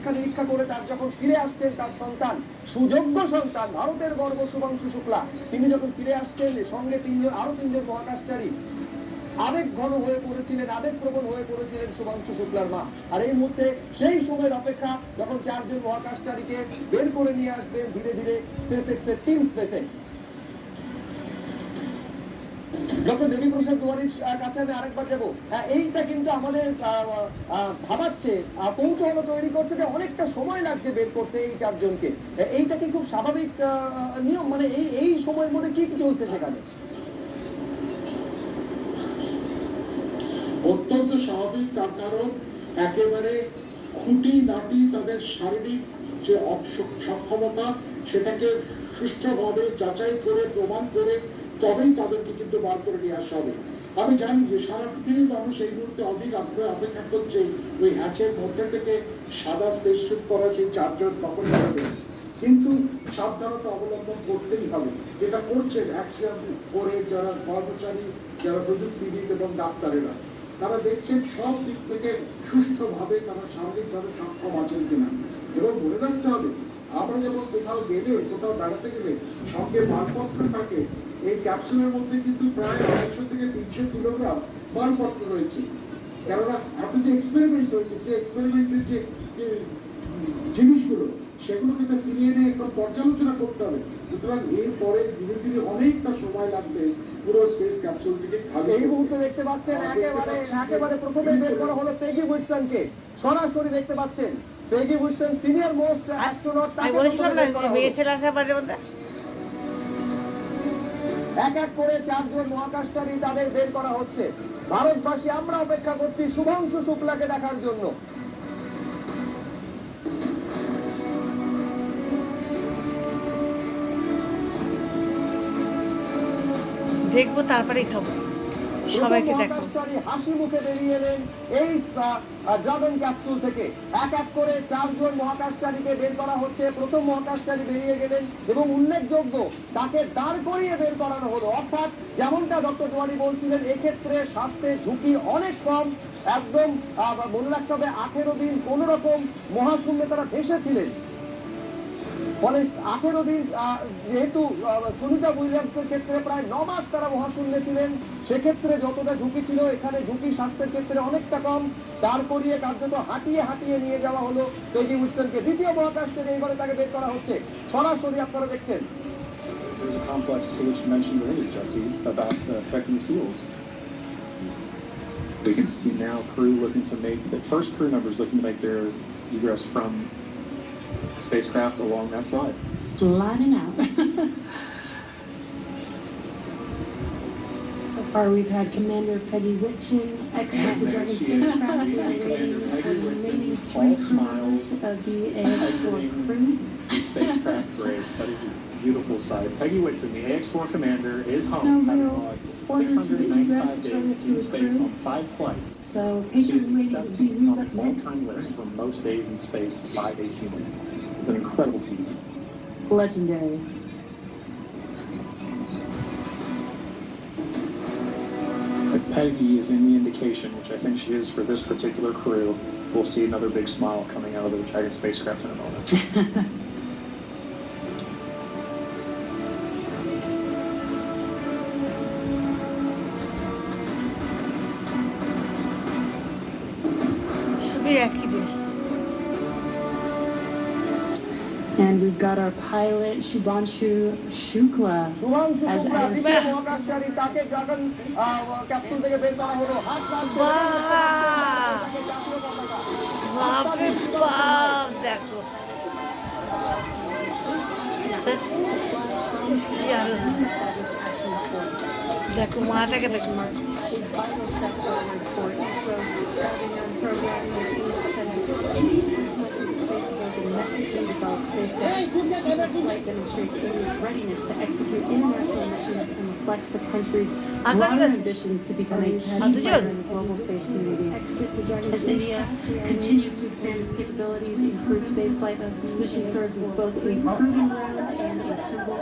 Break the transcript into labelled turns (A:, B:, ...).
A: পরীক্ষা নিরীক্ষা করে তার যখন ফিরে আসছেন তার সন্তান, সুযোগ্য সন্তান, ভারতের গর্ব শুভাংশু শুক্লা, তিনি যখন ফিরে আসছেন সঙ্গে আরো তিনজন মহাকাশচারী, আবেগ ঘন হয়ে পড়েছিলেন, আবেগপ্রবণ হয়ে পড়েছিলেন শুভাংশু শুক্লার মা। আর এই মুহূর্তে সেই সময়ের অপেক্ষা যখন 4 জন মহাকাশচারীকে বের করে নিয়ে আসবেন ধীরে ধীরে স্পেসএক্স এর টিম স্পেসএক্স। ডক্টর দেবীপ্রসাদ দুয়ারির কাছে আমি আরেকবার যাবো। এইটা কিন্তু আমাদের ভাবাচ্ছে, কৌতূহল তৈরি করছে যে অনেকটা সময় লাগছে বের করতে এই 4 জনকে। এইটা কি খুব স্বাভাবিক নিয়ম, মানে এই সময়ের মধ্যে কি চলছে সেখানে?
B: অত্যন্ত স্বাভাবিক, তার কারণ একেবারে খুঁটিনাটি তাদের শারীরিক যে সক্ষমতা সেটাকে সুষ্ঠুভাবে যাচাই করে প্রমাণ করে তবেই তাদেরকে কিন্তু বার করে নিয়ে আসা হবে। আমি জানি যে সারা পৃথিবীর মানুষ এই মুহূর্তে অধিক আগ্রহে অপেক্ষা করছে ওই হ্যাচের মধ্যে থেকে সাদা স্পেস স্যুট পরা সেই 4 জন কখন যাবে, কিন্তু সাবধানতা অবলম্বন করতেই হবে, যেটা করছেন অ্যাক্সিয়াম করে যারা কর্মচারী, যারা প্রযুক্তিবিদ এবং ডাক্তারেরা। তারা দেখছেন সব দিক থেকে সুষ্ঠুভাবে তারা শারীরিকভাবে সক্ষম আছেন কিনা। এবং মনে রাখতে হবে, আমরা যেমন কোথাও গেলে, কোথাও বেড়াতে গেলে সঙ্গে মালপত্র থাকে, এই ক্যাপসুলের মধ্যে কিন্তু প্রায় 250 থেকে 300 কিলোগ্রাম মালপত্র রয়েছে। কেননা এত যে এক্সপেরিমেন্ট হয়েছে, সেই এক্সপেরিমেন্টের যে জিনিসগুলো সেগুলো কিন্তু ফিরিয়ে এনে একদম পর্যালোচনা করতে হবে। সুতরাং এরপরে ধীরে ধীরে অনেকটা সময় লাগবে পুরো স্পেস ক্যাপসুলটিকে খালি।
A: এই মুহূর্তে দেখতে পাচ্ছেন একেবারে প্রথমে বের করা হলো পেগি উইটসনকে, সরাসরি দেখতে পাচ্ছেন পেগি উইটসন সিনিয়র মোস্ট অ্যাস্ট্রোনট। তাকে বলেছিলাম না মেয়ে ছেলে আছে বাড়ির মধ্যে। এক এক করে 4 জন মহাকাশচারী তাদের বের করা হচ্ছে। ভারতবাসী আমরা অপেক্ষা করছি শুভাংশু শুক্লাকে দেখার জন্য।
C: দেখবো তারপরেই খাবো, সবাইকে দেখো।
A: হাসি মুখে বেরিয়ে এলেন এই ড্রাগন ক্যাপসুল থেকে। এক এক করে 4 জন মহাকাশচারীকে বের করা হচ্ছে। প্রথম মহাকাশচারী বেরিয়ে গেলেন এবং উল্লেখযোগ্য তাকে দাঁড় করিয়ে বের করানো হলো। অর্থাৎ যেমনটা ডক্টর দুয়ারি বলছিলেন, এক্ষেত্রে স্বাস্থ্যের ঝুঁকি অনেক কম। একদম মনে রাখতে হবে 18 দিন কোন রকম মহাশূন্যে তারা ভেসেছিলেন। ফলে 18 দিন, যেহেতু সুনিতা উইলিয়ামসের ক্ষেত্রে প্রায় 9 মাস তারা মহাশূন্যে ছিলেন, সেক্ষেত্রে যতটা ঝুঁকি ছিল এখানে ঝুঁকি স্বাস্থ্যের ক্ষেত্রে অনেকটা কম। দাঁড় করিয়ে কার্যত হাঁটিয়ে নিয়ে যাওয়া হলো পেগি উইটসনকে। দ্বিতীয় মহাকাশ থেকে এইবারে তাকে বের করা হচ্ছে, সরাসরি আপনারা দেখছেন।
D: There's a complex to which you mentioned earlier, Jesse, about affecting seals. We can see now crew looking to make the first crew members looking to make their egress from spacecraft along that side.
E: Lining out. So far, we've had Commander Peggy Whitson exit the Dragon spacecraft, waiting for the remaining 3 crew members of the AX-4 crew.
D: The spacecraft race. That is a beautiful sight. Peggy Whitson, the AX-4 commander, is home, having logged 695 days in space on 5 flights.
E: So
D: She
E: patiently
D: is
E: waiting to see
D: on
E: who's
D: the
E: up next.
D: all-time list for most days in space by a human. It's an incredible feat.
E: Legendary.
D: If Peggy is any indication, which I think she is for this particular crew, we'll see another big smile coming out of the Dragon spacecraft in a moment.
C: সবই একই দেশ।
E: And we've got our pilot, Shubhanshu Shukla.
A: Shubhanshu
E: As
A: Shukla
E: our-
A: দ্বিতীয় মহাকাশচারী, তাকে dragon capsule থেকে বের করা হলো। হাত কাঁপছে, তাকে জাতীয় পতাকা।
C: বাপরে বাপ, দেখো কি আনন্দ। দেখো মাটাকে দেখো।
E: A vital step forward for ISRO's Dragon program, which aims to send international into space with a domestically developed spacecraft. Shubha's flight demonstrates India's readiness to execute international missions and reflects the country's broader ambitions to become a key player in the global space community. As India continues to expand its capabilities in crewed spaceflight, this mission serves as both a proving ground and a symbol